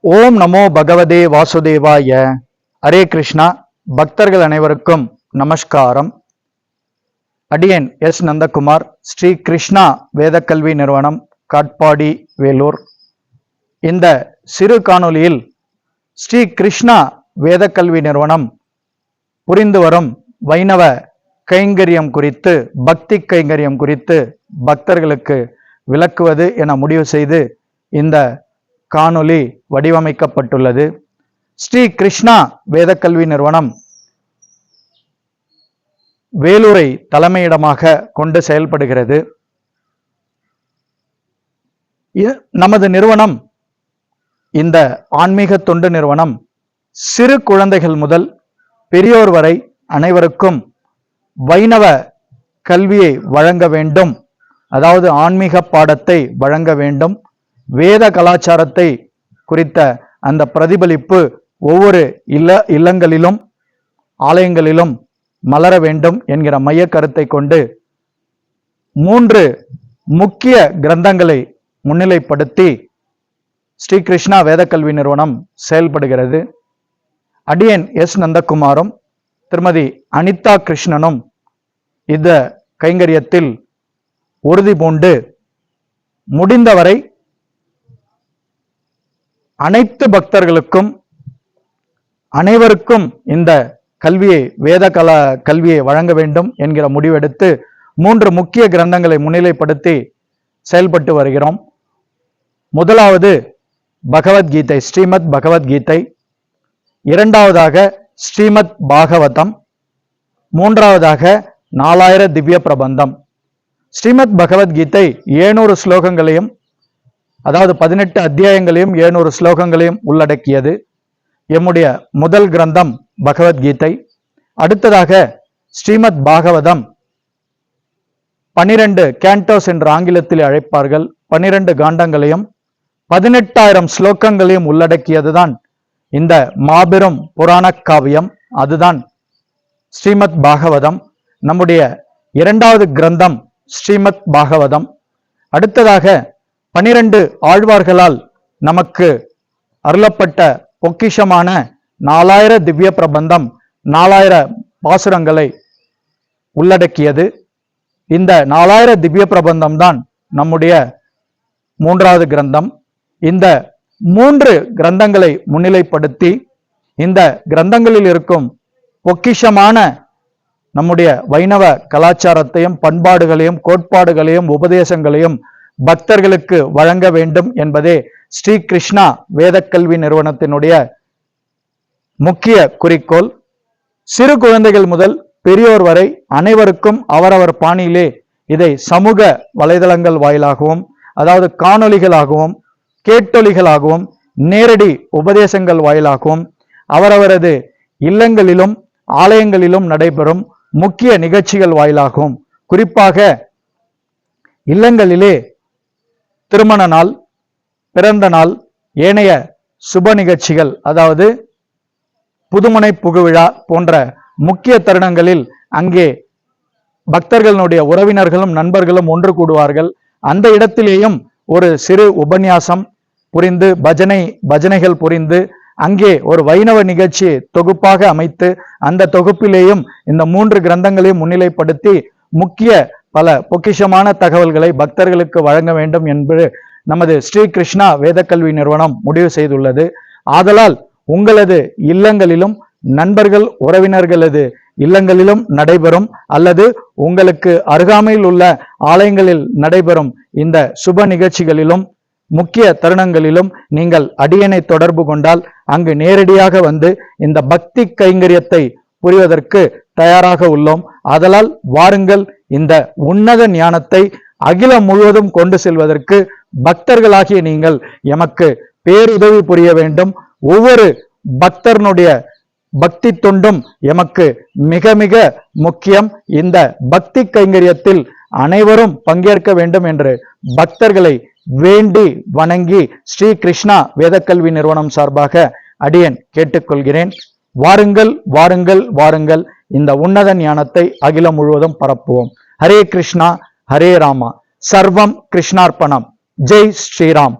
ஓம் நமோ பகவதே வாசுதேவாய. ஹரே கிருஷ்ணா. பக்தர்கள் அனைவருக்கும் நமஸ்காரம். அடியன் எஸ் நந்தகுமார், ஸ்ரீ கிருஷ்ணா வேதக்கல்வி நிறுவனம், காட்பாடி, வேலூர். இந்த சிறு காணொலியில் ஸ்ரீ கிருஷ்ணா வேதக்கல்வி நிறுவனம் புரிந்து வரும் வைணவ கைங்கரியம் குறித்து, பக்தி கைங்கரியம் குறித்து பக்தர்களுக்கு விளக்குவது என முடிவு செய்து இந்த காணொலி வடிவமைக்கப்பட்டுள்ளது. ஸ்ரீ கிருஷ்ணா வேதக்கல்வி நிறுவனம் வேலூரை தலைமையிடமாக கொண்டு செயல்படுகிறது. நமது நிறுவனம், இந்த ஆன்மீக தொண்டு நிறுவனம், சிறு குழந்தைகள் முதல் பெரியோர் வரை அனைவருக்கும் வைணவ கல்வியை வழங்க வேண்டும், அதாவது ஆன்மீக பாடத்தை வழங்க வேண்டும். வேத கலாச்சாரத்தை குறித்த அந்த பிரதிபலிப்பு ஒவ்வொரு இல்லங்களிலும் ஆலயங்களிலும் மலர வேண்டும் என்கிற மைய கருத்தை கொண்டு 3 முக்கிய கிரந்தங்களை முன்னிலைப்படுத்தி ஸ்ரீ கிருஷ்ணா வேதக்கல்வி நிறுவனம் செயல்படுகிறது. அடியன் எஸ் நந்தகுமாரும் திருமதி அனிதா கிருஷ்ணனும் இந்த கைங்கரியத்தில் உறுதி பூண்டு முடிந்தவரை அனைத்து பக்தர்களுக்கும் அனைவருக்கும் இந்த கல்வியை, வேத கல்வியை வழங்க வேண்டும் என்கிற முடிவெடுத்து 3 முக்கிய கிரந்தங்களை முன்னிலைப்படுத்தி செயல்பட்டு வருகிறோம். முதலாவது பகவத்கீதை, ஸ்ரீமத் பகவத்கீதை. இரண்டாவதாக ஸ்ரீமத் பாகவதம். மூன்றாவதாக 4000 திவ்ய பிரபந்தம். ஸ்ரீமத் பகவத்கீதை 700 ஸ்லோகங்களையும், அதாவது 18 அத்தியாயங்களையும் 700 ஸ்லோகங்களையும் உள்ளடக்கியது. எம்முடைய முதல் கிரந்தம் பகவத்கீதை. அடுத்ததாக ஸ்ரீமத் பாகவதம் 12 கேண்டோஸ் என்று ஆங்கிலத்தில் அழைப்பார்கள். 12 காண்டங்களையும் 18,000 ஸ்லோகங்களையும் உள்ளடக்கியதுதான் இந்த மாபெரும் புராண காவியம். அதுதான் ஸ்ரீமத் பாகவதம். நம்முடைய இரண்டாவது கிரந்தம் ஸ்ரீமத் பாகவதம். அடுத்ததாக 12 ஆழ்வார்களால் நமக்கு அருளப்பட்ட பொக்கிஷமான 4000 திவ்ய பிரபந்தம், 4000 பாசுரங்களை உள்ளடக்கியது. இந்த 4000 திவ்ய பிரபந்தம் தான் நம்முடைய மூன்றாவது கிரந்தம். இந்த 3 கிரந்தங்களை முன்னிலைப்படுத்தி இந்த கிரந்தங்களில் இருக்கும் பொக்கிஷமான நம்முடைய வைணவ கலாச்சாரத்தையும் பண்பாடுகளையும் கோட்பாடுகளையும் உபதேசங்களையும் பக்தர்களுக்கு வழங்க வேண்டும் என்பதே ஸ்ரீ கிருஷ்ணா வேதக்கல்வி நிறுவனத்தினுடைய முக்கிய குறிக்கோள். சிறு குழந்தைகள் முதல் பெரியோர் வரை அனைவருக்கும் அவரவர் பாணியிலே இதை சமூக வலைதளங்கள் வாயிலாகவும், அதாவது காணொளிகளாகவும் கேட்டொலிகளாகவும் நேரடி உபதேசங்கள் வாயிலாகவும் அவரவரது இல்லங்களிலும் ஆலயங்களிலும் நடைபெறும் முக்கிய நிகழ்ச்சிகள் வாயிலாகவும், குறிப்பாக இல்லங்களிலே திருமண நாள், பிறந்த நாள், ஏனைய சுப நிகழ்ச்சிகள், அதாவது புதுமனை புகுவிழா போன்ற முக்கிய தருணங்களில் அங்கே பக்தர்களுடைய உறவினர்களும் நண்பர்களும் ஒன்று கூடுவார்கள். அந்த இடத்திலேயும் ஒரு சிறு உபன்யாசம் புரிந்து, பஜனைகள் புரிந்து, அங்கே ஒரு வைணவ நிகழ்ச்சி தொகுப்பாக அமைத்து அந்த தொகுப்பிலேயும் இந்த 3 கிரந்தங்களையும் முன்னிலைப்படுத்தி முக்கிய பல பொக்கிஷமான தகவல்களை பக்தர்களுக்கு வழங்க வேண்டும் என்று நமது ஸ்ரீ கிருஷ்ணா வேதக்கல்வி நிறுவனம் முடிவு செய்துள்ளது. ஆதலால் உங்களது இல்லங்களிலும் நண்பர்கள் உறவினர்களது இல்லங்களிலும் நடைபெறும் அல்லது உங்களுக்கு அருகாமையில் உள்ள ஆலயங்களில் நடைபெறும் இந்த சுப நிகழ்ச்சிகளிலும் முக்கிய தருணங்களிலும் நீங்கள் அடியனை தொடர்பு கொண்டால் அங்கு நேரடியாக வந்து இந்த பக்தி கைங்கரியத்தை புரிவதற்கு தயாராக உள்ளோம். ஆதலால் வாருங்கள், இந்த உன்னத ஞானத்தை அகிலம் முழுவதும் கொண்டு செல்வதற்கு பக்தர்களாகிய நீங்கள் எமக்கு பேருதவி புரிய வேண்டும். ஒவ்வொரு பக்தர்னுடைய பக்தி தொண்டும் எமக்கு மிக மிக முக்கியம். இந்த பக்தி கைங்கரியத்தில் அனைவரும் பங்கேற்க வேண்டும் என்று பக்தர்களை வேண்டி வணங்கி ஸ்ரீ கிருஷ்ணா வேதக்கல்வி நிறுவனம் சார்பாக அடியன் கேட்டுக்கொள்கிறேன். வாருங்கள் வாருங்கள் வாருங்கள், இந்த உன்னத ஞானத்தை அகிலம் முழுவதும் பரப்புவோம். ஹரே கிருஷ்ணா, ஹரே ராமா, சர்வம் கிருஷ்ணார்ப்பணம். ஜெய் ஸ்ரீராம்.